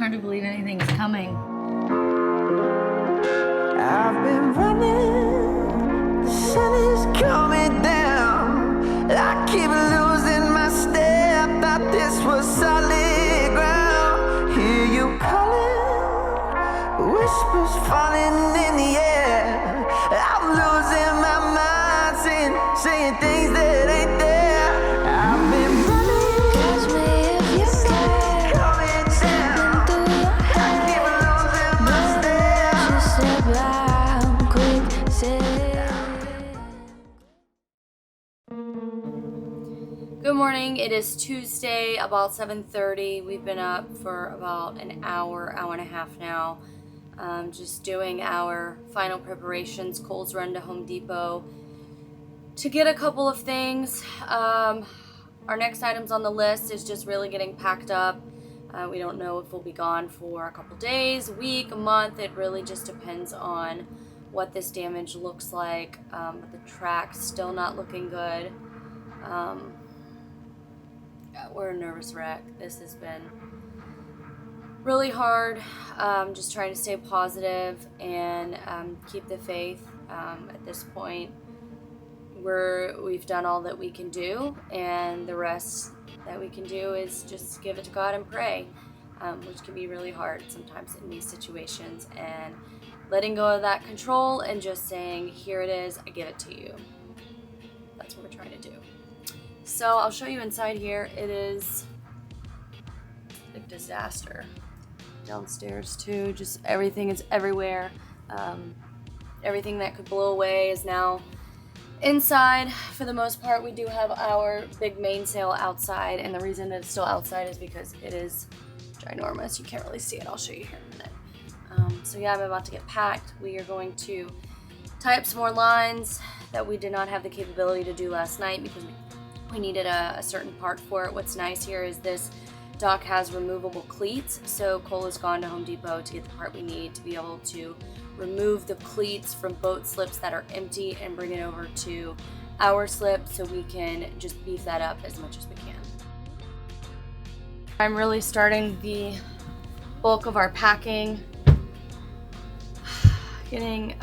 Hard to believe anything's coming. I've been running, the sun is coming down. I keep losing my step, thought this was solid ground. Hear you calling, whispers falling in the air. I'm losing my mind, saying things that ain't there. I've been running, catch me if you can. Coming down, through your head. I keep losing my step. Just step out, quick, say. Good morning. It is Tuesday, about 7:30. We've been up for about an hour and a half now. Just doing our final preparations. Cole's run to Home Depot to get a couple of things. Our next items on the list is just really getting packed up. We don't know if we'll be gone for a couple days, a week, a month. It really just depends on what this damage looks like. But the track's still not looking good. We're a nervous wreck. This has been really hard. Just trying to stay positive and keep the faith. At this point, we've done all that we can do, and the rest that we can do is just give it to God and pray, which can be really hard sometimes in these situations, and letting go of that control and just saying, here it is, I give it to you. That's what we're trying to do. So I'll show you inside here. It is a disaster. Downstairs too, just everything is everywhere. Everything that could blow away is now inside. For the most part, we do have our big mainsail outside, and the reason that it's still outside is because it is ginormous. You can't really see it. I'll show you here in a minute. So yeah, I'm about to get packed. We are going to tie up some more lines that we did not have the capability to do last night because we needed a certain part for it. What's nice here is this dock has removable cleats, so Cole has gone to Home Depot to get the part we need to be able to remove the cleats from boat slips that are empty and bring it over to our slip so we can just beef that up as much as we can. I'm really starting the bulk of our packing, getting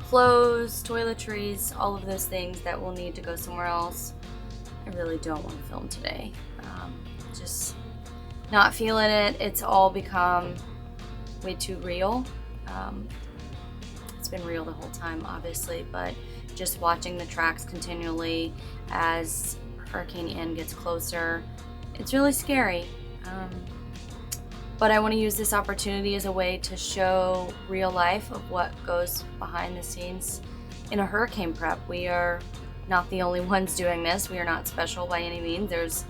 clothes, toiletries, all of those things that will need to go somewhere else. I really don't want to film today. Just not feeling it. It's all become way too real. It's been real the whole time, obviously, but just watching the tracks continually as Hurricane Ian gets closer, it's really scary. But I want to use this opportunity as a way to show real life of what goes behind the scenes in a hurricane prep. We are not the only ones doing this. We are not special by any means. There's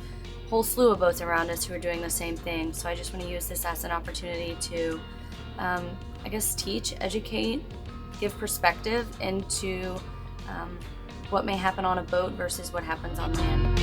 a whole slew of boats around us who are doing the same thing. So I just want to use this as an opportunity to, I guess, teach, educate, give perspective into what may happen on a boat versus what happens on land.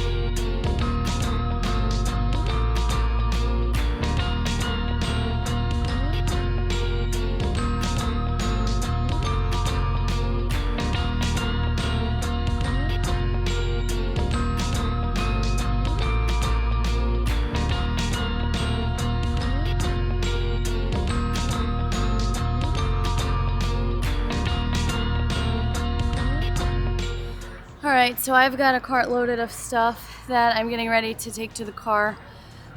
Alright, so I've got a cart loaded of stuff that I'm getting ready to take to the car.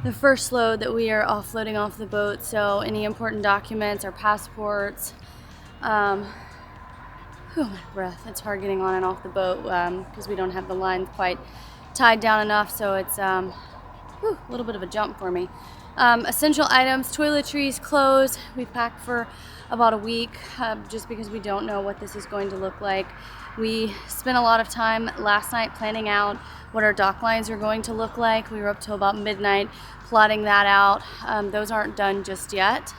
The first load that we are offloading off the boat, so any important documents, our passports. My breath, it's hard getting on and off the boat because we don't have the line quite tied down enough, so it's a little bit of a jump for me. Essential items, toiletries, clothes. We've packed for about a week just because we don't know what this is going to look like. We spent a lot of time last night planning out what our dock lines are going to look like. We were up till about midnight plotting that out. Those aren't done just yet,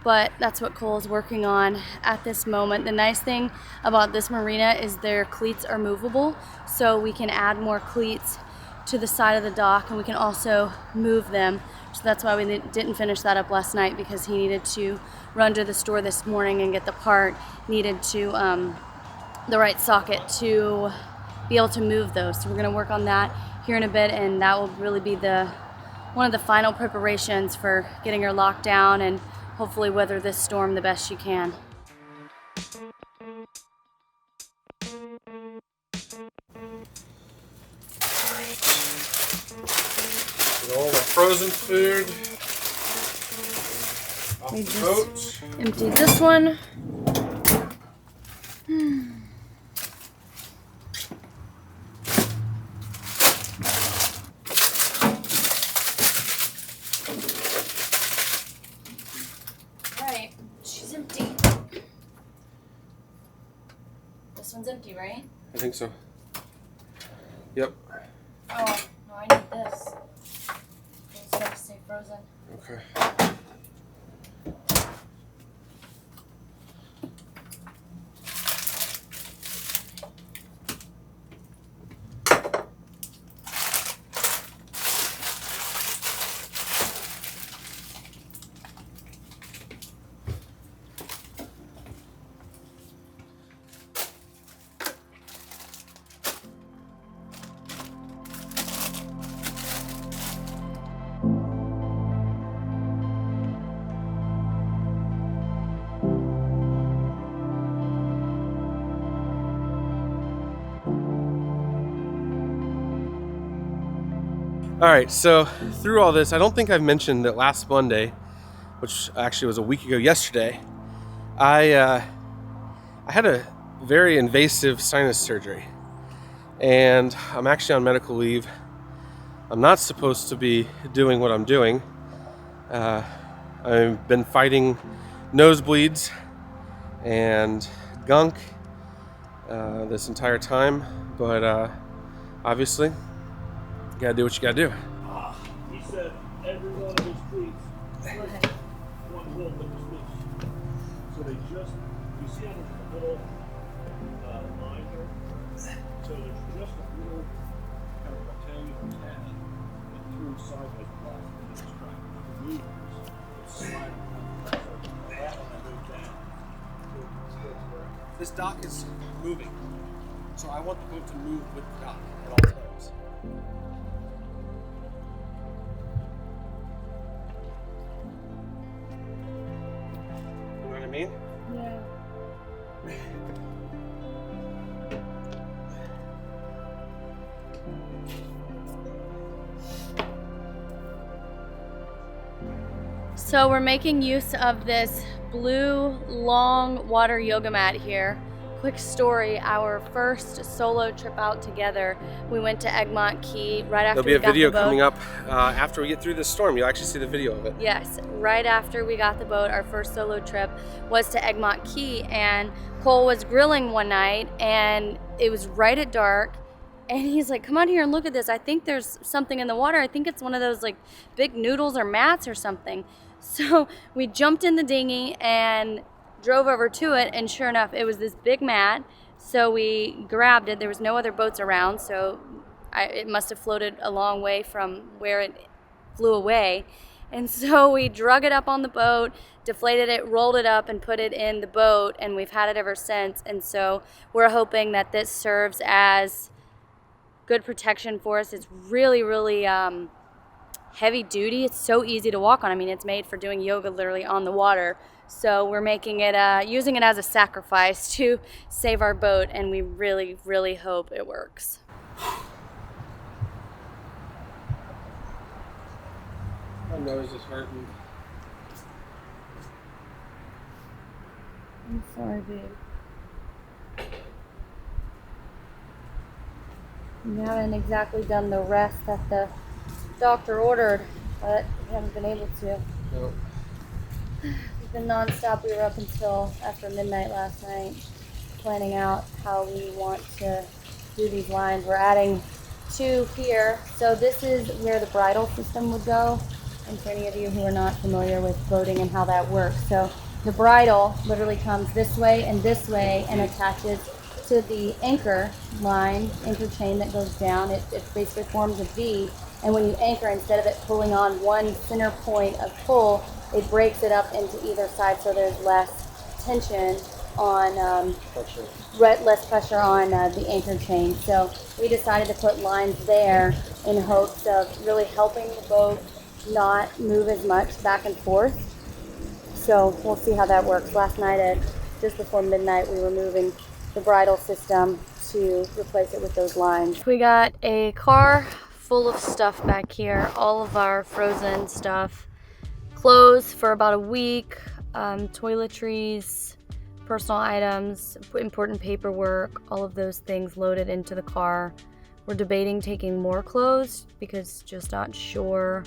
but that's what Cole's working on at this moment. The nice thing about this marina is their cleats are movable, so we can add more cleats to the side of the dock, and we can also move them. So that's why we didn't finish that up last night, because he needed to run to the store this morning and get the part, needed to the right socket to be able to move those. So we're going to work on that here in a bit, and that will really be the one of the final preparations for getting her locked down and hopefully weather this storm the best she can. Get all the frozen food off We the just boat. emptied this one. Alright, she's empty. This one's empty, right? I think so. Yep. Oh, no, I need this. Those have to stay frozen. Okay. All right, so through all this, I don't think I've mentioned that last Monday, which actually was a week ago yesterday, I had a very invasive sinus surgery, and I'm actually on medical leave. I'm not supposed to be doing what I'm doing. I've been fighting nosebleeds and gunk this entire time, but obviously, you gotta do what you gotta do. He said every one of his tweets, one whole that was loose. So they just, you see how there's a little line here? So there's just a little kind of rectangular tab that through sideways across the track. The movers, it's sliding around. So that one I moved down. So it's still correct. This dock is moving, so I want the boat to move with the dock at all times. You know what I mean? Yeah. So we're making use of this blue long water yoga mat here. Quick story, our first solo trip out together, we went to Egmont Key right after There'll be a video we got the boat. coming up after we get through this storm. You'll actually see the video of it. Yes, right after we got the boat, our first solo trip was to Egmont Key, and Cole was grilling one night and it was right at dark, and he's like, come out here and look at this. I think there's something in the water. I think it's one of those like big noodles or mats or something. So we jumped in the dinghy and drove over to it, and sure enough, it was this big mat. So we grabbed it. There was no other boats around, so it must have floated a long way from where it flew away. And so we drug it up on the boat, deflated it, rolled it up, and put it in the boat, and we've had it ever since. And so we're hoping that this serves as good protection for us. It's really, really heavy duty. It's so easy to walk on. I mean, it's made for doing yoga literally on the water. So we're making it, using it as a sacrifice to save our boat, and we really, really hope it works. My nose is hurting. I'm sorry, babe. We haven't exactly done the rest that the doctor ordered, but we haven't been able to. No. We've been nonstop. We were up until after midnight last night planning out how we want to do these lines. We're adding 2 here. So this is where the bridle system would go. And for any of you who are not familiar with boating and how that works. So the bridle literally comes this way and attaches to the anchor line, anchor chain that goes down. It basically forms a V. And when you anchor, instead of it pulling on one center point of pull, it breaks it up into either side, so there's less tension on, less pressure on the anchor chain. So we decided to put lines there in hopes of really helping the boat not move as much back and forth. So we'll see how that works. Last night just before midnight, we were moving the bridle system to replace it with those lines. We got a car full of stuff back here, all of our frozen stuff, clothes for about a week, toiletries, personal items, important paperwork, all of those things loaded into the car. We're debating taking more clothes because just not sure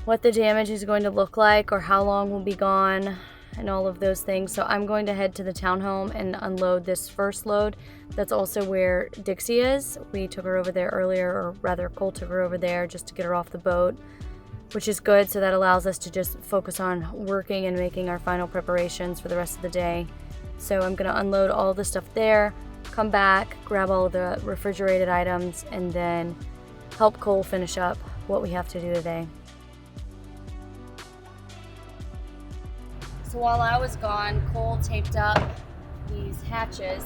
what the damage is going to look like or how long we'll be gone and all of those things. So I'm going to head to the townhome and unload this first load. That's also where Dixie is. We took her over there earlier, or rather Cole took her over there just to get her off the boat, which is good. So that allows us to just focus on working and making our final preparations for the rest of the day. So I'm gonna unload all the stuff there, come back, grab all of the refrigerated items, and then help Cole finish up what we have to do today. So while I was gone, Cole taped up these hatches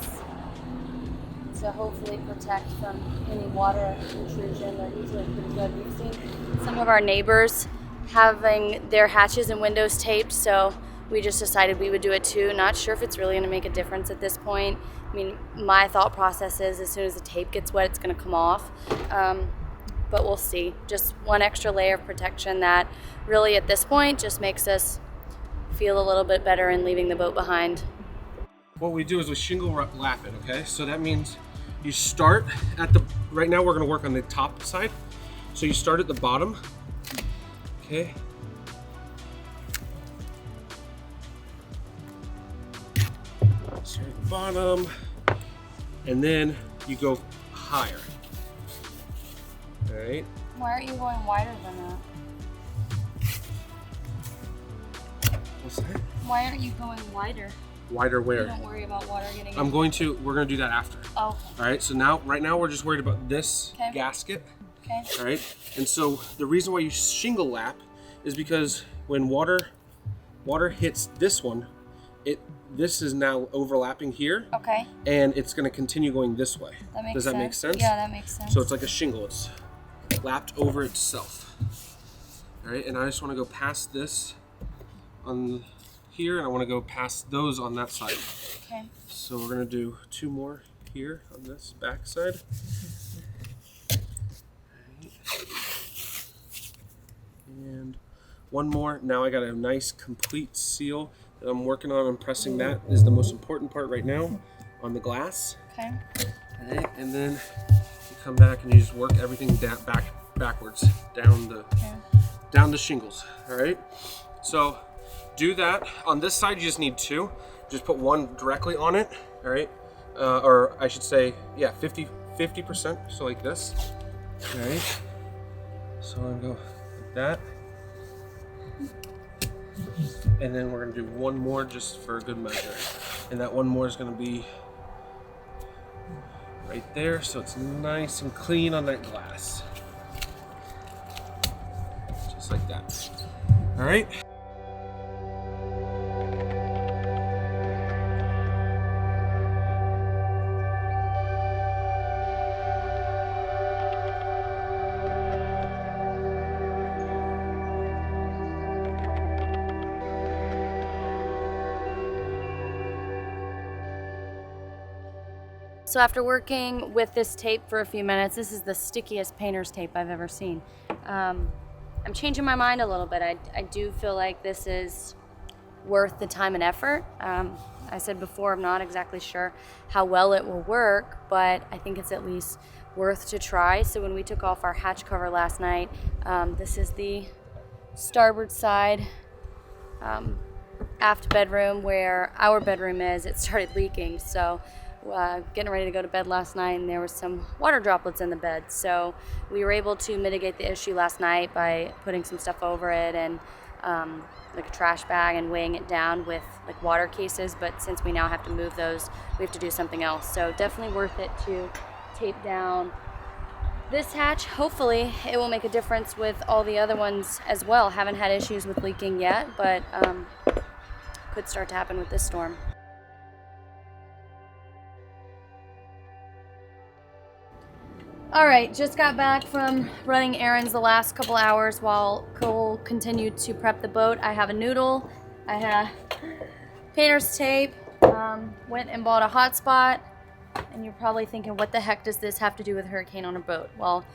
to hopefully protect from any water intrusion. They're usually pretty good. We've seen some of our neighbors having their hatches and windows taped, so we just decided we would do it too. Not sure if it's really going to make a difference at this point. I mean, my thought process is as soon as the tape gets wet, it's going to come off. But we'll see. Just one extra layer of protection that really at this point just makes us feel a little bit better in leaving the boat behind. What we do is we shingle lap it, okay? So that means you start at the, right now we're gonna work on the top side. So you start at the bottom, okay? Start at the bottom, and then you go higher, all right? Why aren't you going wider than that? What's that? Why aren't you going wider? Wider where? You don't worry about water getting in. We're gonna do that after. Oh. All right, so now, right now we're just worried about this Okay. gasket. Okay. All right, and so the reason why you shingle lap is because when water hits this one, this is now overlapping here. Okay. And it's gonna continue going this way. That makes Does that make sense? Yeah, that makes sense. So it's like a shingle, it's lapped over itself. All right, and I just wanna go past this on here, and I want to go past those on that side. Okay. So we're going to do 2 more here on this back side. And 1 more. Now I got a nice complete seal that I'm working on. I'm pressing. That is the most important part right now on the glass. Okay. All right, and then you come back and you just work everything backwards down the shingles. All right. So do that. On this side, you just need 2. Just put 1 directly on it, all right? Or I should say, yeah, 50%, so like this, all right? So I'm gonna go like that. And then we're gonna do 1 more just for good measure. And that 1 more is gonna be right there, so it's nice and clean on that glass. Just like that, all right? So after working with this tape for a few minutes, this is the stickiest painter's tape I've ever seen. I'm changing my mind a little bit. I do feel like this is worth the time and effort. I said before, I'm not exactly sure how well it will work, but I think it's at least worth to try. So when we took off our hatch cover last night, this is the starboard side aft bedroom where our bedroom is. It started leaking, so getting ready to go to bed last night, and there was some water droplets in the bed. So we were able to mitigate the issue last night by putting some stuff over it and like a trash bag and weighing it down with like water cases. But since we now have to move those, we have to do something else. So definitely worth it to tape down this hatch. Hopefully it will make a difference with all the other ones as well. Haven't had issues with leaking yet, but could start to happen with this storm. All right, just got back from running errands the last couple hours while Cole continued to prep the boat. I have a noodle, I have painter's tape, went and bought a hotspot, and you're probably thinking, what the heck does this have to do with hurricane on a boat? Well,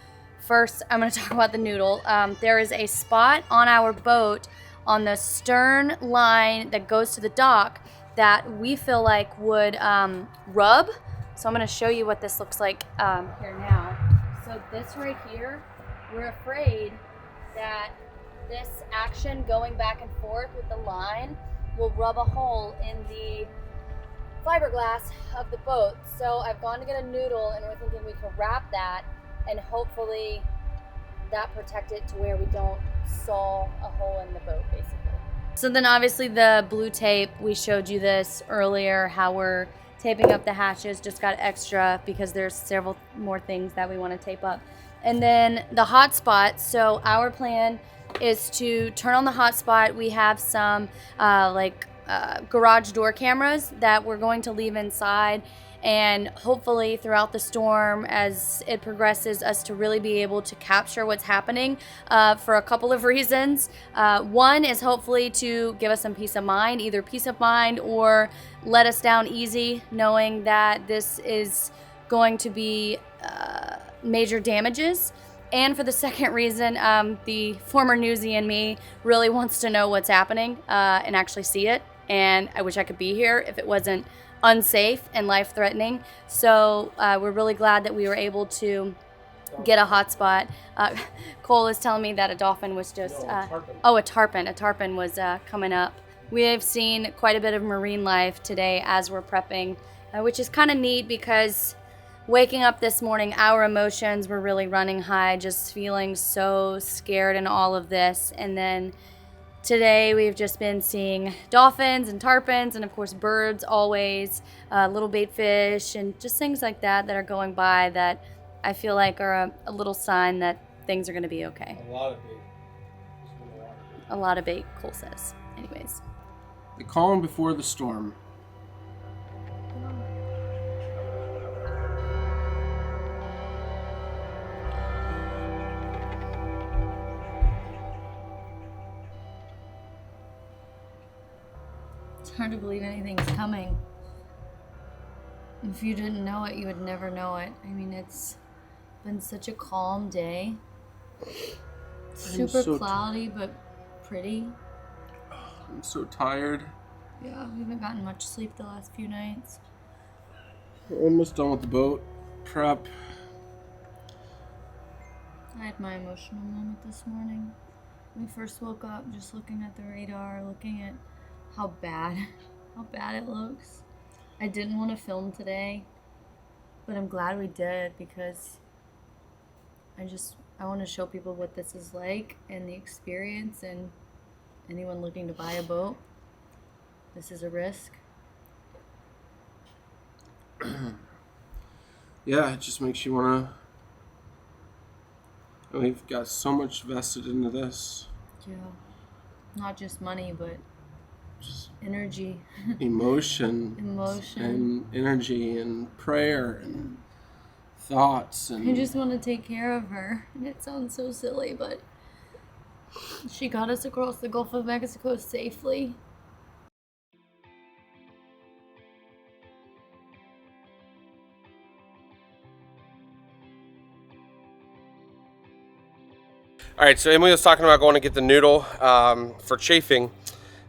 first I'm gonna talk about the noodle. There is a spot on our boat on the stern line that goes to the dock that we feel like would rub. So I'm gonna show you what this looks like here now. So this right here, we're afraid that this action going back and forth with the line will rub a hole in the fiberglass of the boat. So I've gone to get a noodle and we're thinking we could wrap that and hopefully that protect it to where we don't saw a hole in the boat basically. So then obviously the blue tape, we showed you this earlier, how we're taping up the hatches, just got extra because there's several more things that we want to tape up. And then the hotspot, so our plan is to turn on the hotspot. We have some garage door cameras that we're going to leave inside, and hopefully throughout the storm as it progresses us to really be able to capture what's happening for a couple of reasons. One is hopefully to give us some peace of mind, either peace of mind or let us down easy knowing that this is going to be major damages. And for the second reason, the former newsie in me really wants to know what's happening and actually see it. And I wish I could be here if it wasn't unsafe and life-threatening. So we're really glad that we were able to get a hotspot. Cole is telling me that a dolphin was just... a tarpon. A tarpon was coming up. We have seen quite a bit of marine life today as we're prepping, which is kind of neat because waking up this morning, our emotions were really running high, just feeling so scared in all of this. And then today we've just been seeing dolphins and tarpons and of course birds always, little bait fish and just things like that that are going by that I feel like are a little sign that things are going to be okay. A lot of bait. A lot of bait, Cole says. Anyways. The calm before the storm. It's hard to believe anything's coming. If you didn't know it, you would never know it. I mean, it's been such a calm day. Super cloudy, but pretty. I'm so tired. Yeah, we haven't gotten much sleep the last few nights. We're almost done with the boat prep. I had my emotional moment this morning. When we first woke up, just looking at the radar, looking at how bad it looks. I didn't want to film today, but I'm glad we did because I want to show people what this is like and the experience, and anyone looking to buy a boat, this is a risk. Yeah, it just makes you want to... We've got so much vested into this. Yeah. Not just money, but Just energy. emotion. And energy and prayer and thoughts. And I just want to take care of her. And it sounds so silly, but she got us across the Gulf of Mexico safely. All right, so Emily was talking about going to get the noodle for chafing,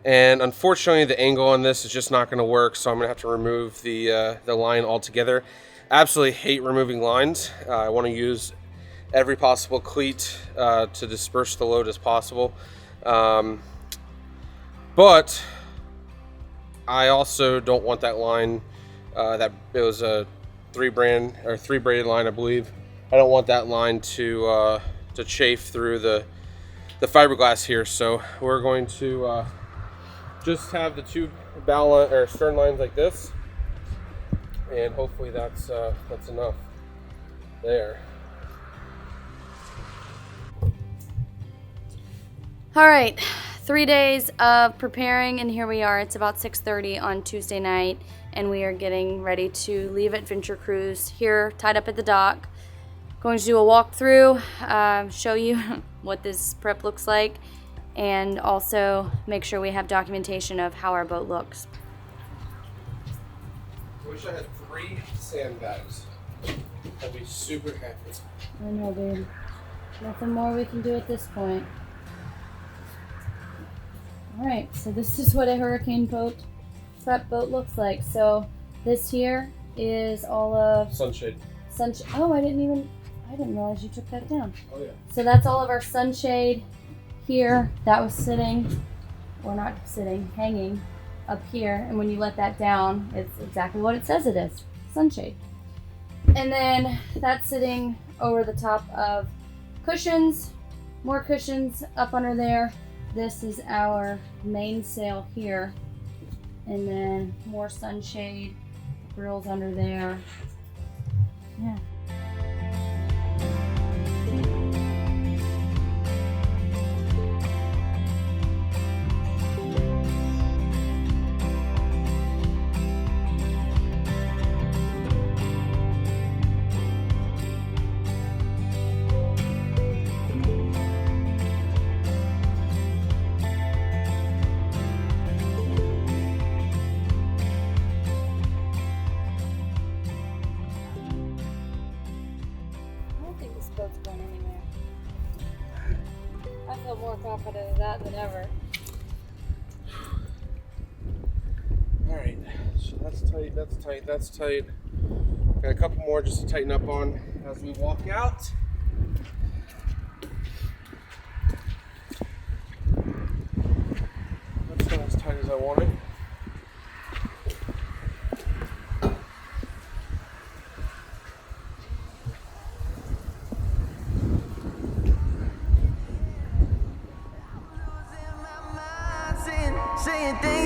and unfortunately the angle on this is just not going to work, so I'm going to have to remove the line altogether. Absolutely hate removing lines. I want to use every possible cleat to disperse the load as possible, but I also don't want that line, that it was a three braided line, I believe. I don't want that line to chafe through the fiberglass here, so we're going to just have the two stern lines like this, and hopefully that's enough there. All right, 3 days of preparing, and here we are. It's about 6:30 on Tuesday night, and we are getting ready to leave Adventure Cruise here, tied up at the dock. going to do a walkthrough, show you what this prep looks like, and also make sure we have documentation of how our boat looks. I wish I had 3 sandbags. I'd be super happy. I know, dude. Nothing more we can do at this point. Alright, so this is what a hurricane boat prep boat looks like. So this here is all of Sunshade. Oh, I didn't realize you took that down. Oh yeah. So that's all of our sunshade here. That was hanging up here. And when you let that down, it's exactly what it says it is, sunshade. And then that's sitting over the top of cushions, more cushions up under there. This is our mainsail here. And then more sunshade, grills under there. Yeah. Boat's going anywhere. I feel more confident in that than ever. Alright, so that's tight. Got a couple more just to tighten up on as we walk out. That's not as tight as I wanted. Saying things